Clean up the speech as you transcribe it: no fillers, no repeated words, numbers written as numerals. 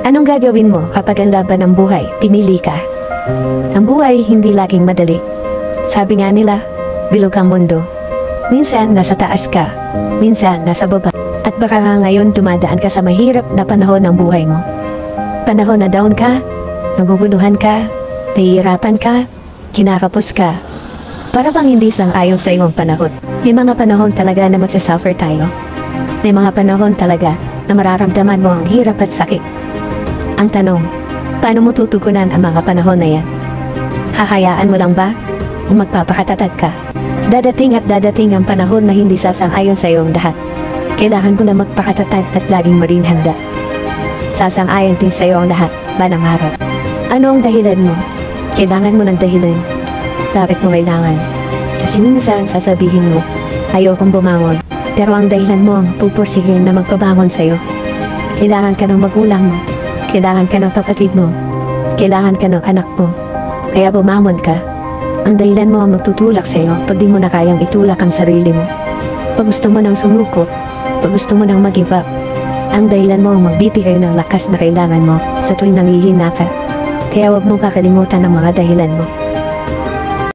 Anong gagawin mo kapag ang laban ng buhay, pinili ka? Ang buhay hindi laging madali. Sabi nga nila, bilog ang mundo. Minsan nasa taas ka, minsan nasa baba. At baka nga ngayon dumadaan ka sa mahirap na panahon ng buhay mo. Panahon na down ka, naguguluhan ka, nahihirapan ka, kinakapos ka. Para bang hindi sang-ayon sa iyong panahon. May mga panahon talaga na magsasuffer tayo. May mga panahon talaga na mararamdaman mo ang hirap at sakit. Ang tanong, paano mo tutugunan ang mga panahon na yan? Hahayaan mo lang ba? O magpapakatatag ka? Dadating at dadating ang panahon na hindi sasang-ayon sa iyong lahat. Kailangan ko na magpakatatag at laging maring handa. Sasang-ayon din sa iyo ang lahat, balang araw. Ano ang dahilan mo? Kailangan mo ng dahilan. Bakit mo kailangan? Kasi minsan sasabihin mo, ayokong bumangon. Pero ang dahilan mo ang pupursigin na magpabangon sa'yo. Kailangan ka ng magulang mo. Kailangan ka ng kapatid mo. Kailangan ka ng anak mo. Kaya bumangon ka. Ang dahilan mo ang magtutulak sa'yo pag di mo na kayang itulak ang sarili mo. Pag gusto mo nang sumuko, pag gusto mo nang mag-give up, ang dahilan mo ang magbibigay ng lakas na kailangan mo sa tuwing nanghihina ka. Kaya huwag mong kakalimutan ang mga dahilan mo.